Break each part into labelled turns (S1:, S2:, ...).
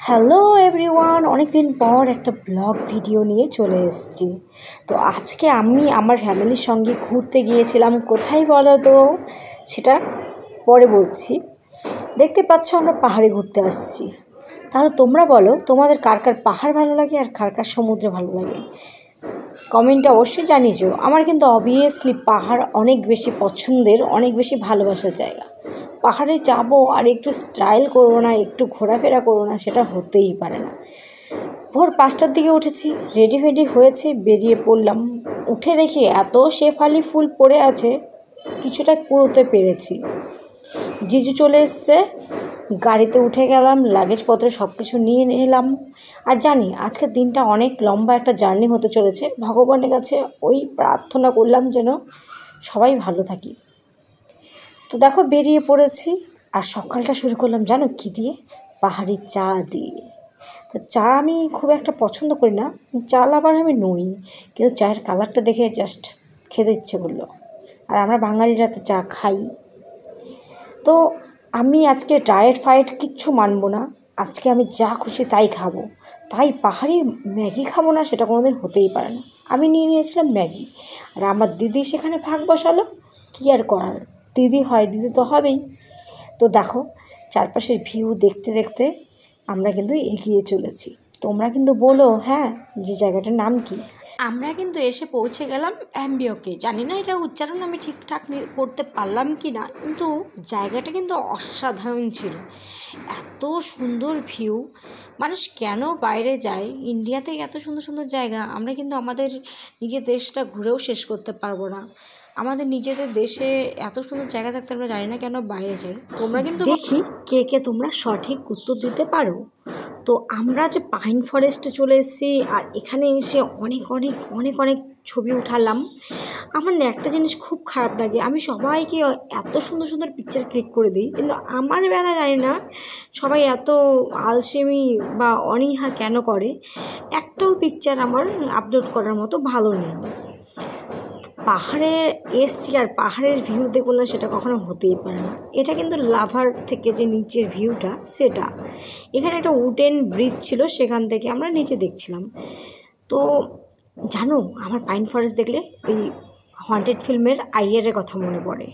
S1: Hello everyone, অনেক দিন পর একটা ব্লগ ভিডিও নিয়ে চলে এসেছি। তো আজকে আমি আমার ফ্যামিলির সঙ্গে ঘুরতে গিয়েছিলাম। কোথায় বলো তো, সেটা পরে বলছি। দেখতে পাচ্ছ আমরা পাহাড়ে ঘুরতে আসছি। তাহলে তোমরা বলো, তোমাদের কার কার পাহাড় ভালো লাগে আর কার কার সমুদ্রে ভালো লাগে? কমেন্টে অবশ্যই জানিয়েছো। আমার কিন্তু অবভিয়াসলি পাহাড় অনেক বেশি পছন্দের, অনেক বেশি ভালোবাসার জায়গা। পাহাড়ে যাবো আর একটু স্টাইল করবো না, একটু ঘোরাফেরা করবো না, সেটা হতেই পারে না। ভোর 5টার দিকে উঠেছি, রেডি হয়েছে, বেরিয়ে পড়লাম। উঠে দেখি এত শেফালি ফুল পড়ে আছে, কিছুটা কুড়োতে পেরেছি। জিজু চলে এসছে, গাড়িতে উঠে গেলাম, লাগেজপত্র সব কিছু নিয়ে নিলাম। আর জানি আজকের দিনটা অনেক লম্বা একটা জার্নি হতে চলেছে। ভগবানের কাছে ওই প্রার্থনা করলাম যেন সবাই ভালো থাকি। তো দেখো বেরিয়ে পড়েছি, আর সকালটা শুরু করলাম জানো কী দিয়ে? পাহাড়ি চা দিয়ে। তো চা আমি খুব একটা পছন্দ করি না, চা লাভার আমি নই, কিন্তু চায়ের কালারটা দেখে জাস্ট খেতে ইচ্ছে করলো। আর আমরা বাঙালিরা তো চা খাই। তো আমি আজকে ডায়েট কিচ্ছু মানবো না, আজকে আমি যা খুশি তাই খাবো। তাই পাহাড়ি ম্যাগি খাবো না সেটা কোনো দিন হতেই পারে না। আমি নিয়ে নিয়েছিলাম ম্যাগি, আর আমার দিদি সেখানে ভাগ বসালো। কী আর করার, দিদি হয়, দিদি তো হবেই। তো দেখো চারপাশের ভিউ দেখতে দেখতে আমরা কিন্তু এগিয়ে চলেছি। তোমরা কিন্তু বলো হ্যাঁ, যে জায়গাটার নাম কি? আমরা কিন্তু এসে পৌঁছে গেলাম অ্যাম্বিওকে। জানি না এটা উচ্চারণ আমি ঠিকঠাক করতে পারলাম কি না, কিন্তু জায়গাটা কিন্তু অসাধারণ ছিল। এত সুন্দর ভিউ, মানুষ কেন বাইরে যায়? ইন্ডিয়াতে এত সুন্দর সুন্দর জায়গা, আমরা কিন্তু আমাদের নিজের দেশটা ঘুরেও শেষ করতে পারবো না। আমাদের নিজেদের দেশে এত সুন্দর জায়গা থাকতে আমরা জানি না কেন বাইরে যাই। তোমরা কিন্তু দেখি কে কে তোমরা সঠিক উত্তর দিতে পারো। তো আমরা যে পাইন ফরেস্টে চলে এসেছি, আর এখানে এসে অনেক অনেক অনেক অনেক ছবি উঠালাম। আমার না একটা জিনিস খুব খারাপ লাগে, আমি সবাইকে এত সুন্দর সুন্দর পিকচার ক্লিক করে দিই, কিন্তু আমার বেলা জানি না সবাই এত আলসেমি বা অনীহা কেন করে। একটাও পিকচার আমার আপলোড করার মতো ভালো নেই। পাহাড়ে এসছি আর পাহাড়ের ভিউ দেখবো না, সেটা কখনো হতেই পারে না। এটা কিন্তু লাভার থেকে যে নিচের ভিউটা সেটা। এখানে একটা উডেন ব্রিজ ছিল, সেখান থেকে আমরা নিচে দেখছিলাম। তো জানো আমার পাইন ফরেস্ট দেখলে ওই হন্টেড ফিল্মের আইয়ারের কথা মনে পড়ে।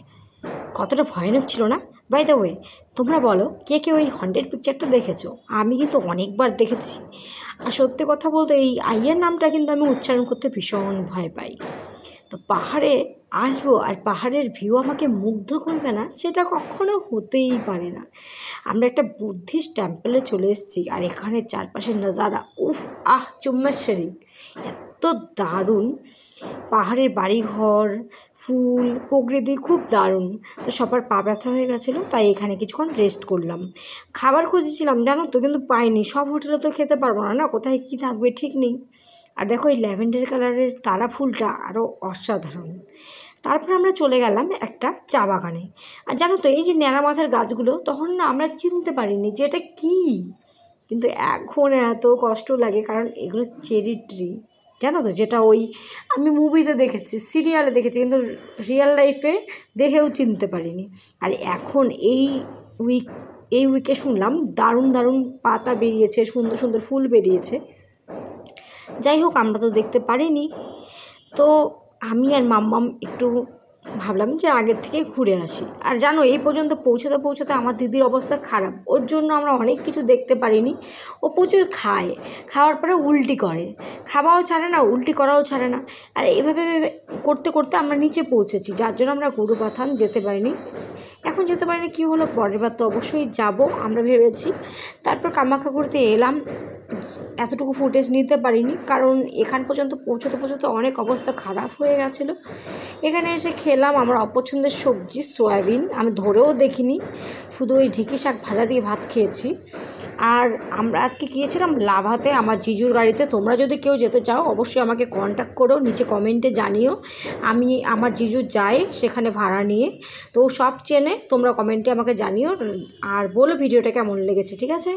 S1: কতটা ভয়ানক ছিল না? বাই দ্য ওয়ে, তোমরা বলো কে কে ওই হন্টেড পিকচারটা দেখেছো? আমি কিন্তু অনেকবার দেখেছি। আর সত্যি কথা বলতে এই আইয়ার নামটা কিন্তু আমি উচ্চারণ করতে ভীষণ ভয় পাই। তো পাহাড়ে আসবো আর পাহাড়ের ভিউ আমাকে মুগ্ধ করবে না, সেটা কখনো হতেই পারে না। আমরা একটা বুদ্ধিস্ট টেম্পলে চলে এসেছি, আর এখানে চারপাশের নজারা উফ আহ চুম্মেশ্বরী, এত দারুণ। পাহাড়ের বাড়িঘর, ফুল, প্রকৃতি খুব দারুণ। তো সবার পা ব্যথা হয়ে গেছিলো, তাই এখানে কিছুক্ষণ রেস্ট করলাম। খাবার খুঁজেছিলাম জানো তো, কিন্তু পাইনি। সব হোটেলে তো খেতে পারবো না, কোথায় কী থাকবে ঠিক নেই। আর দেখো এই ল্যাভেন্ডার কালারের তারা ফুলটা আরও অসাধারণ। তারপর আমরা চলে গেলাম একটা চা বাগানে। আর জানো তো এই যে ন্যাড়া মাথার গাছগুলো, তখন না আমরা চিনতে পারিনি যে এটা কী, কিন্তু এখন এত কষ্ট লাগে, কারণ এগুলো চেরি ট্রি, জানো তো, যেটা ওই আমি মুভিতে দেখেছি, সিরিয়ালে দেখেছি, কিন্তু রিয়েল লাইফে দেখেও চিনতে পারিনি। আর এখন এই উইকে শুনলাম দারুণ দারুণ পাতা বেরিয়েছে, সুন্দর সুন্দর ফুল বেরিয়েছে। যাই হোক, আমরা তো দেখতে পারিনি। তো আমি আর মাম্মাম একটু ভাবলাম যে আগের থেকে ঘুরে আসি। আর জানো এই পর্যন্ত পৌঁছাতে আমার দিদির অবস্থা খারাপ, ওর জন্য আমরা অনেক কিছু দেখতে পারিনি। ও প্রচুর খায়, খাওয়ার পরে উল্টি করে, খাওয়াও ছাড়ে না, উল্টি করাও ছাড়ে না। আর এইভাবে করতে করতে আমরা নিচে পৌঁছেছি, যার জন্য আমরা গুরুপাথান যেতে পারিনি। এখন যেতে পারিনি কী হলো, পরের বার তো অবশ্যই যাব আমরা ভেবেছি। তারপর কামাখ্যা ঘুরতে এলাম, এতটুকু ফুটেজ নিতে পারিনি, কারণ এখান পর্যন্ত পৌঁছতে অনেক অবস্থা খারাপ হয়ে গেছিলো। এখানে এসে খেলাম আমার অপছন্দের সবজি সয়াবিন, আমি ধরেও দেখিনি, শুধু ওই ঢেঁকি শাক ভাজা দিয়ে ভাত খেয়েছি। আর আমরা আজকে গিয়েছিলাম লাভাতে আমার জিজুর গাড়িতে। তোমরা যদি কেউ যেতে চাও অবশ্যই আমাকে কন্ট্যাক্ট করো, নিচে কমেন্টে জানিও। আমার জিজু যায় সেখানে ভাড়া নিয়ে, তো সব চেনে। তোমরা কমেন্টে আমাকে জানিও আর বলো ভিডিওটা কেমন লেগেছে, ঠিক আছে?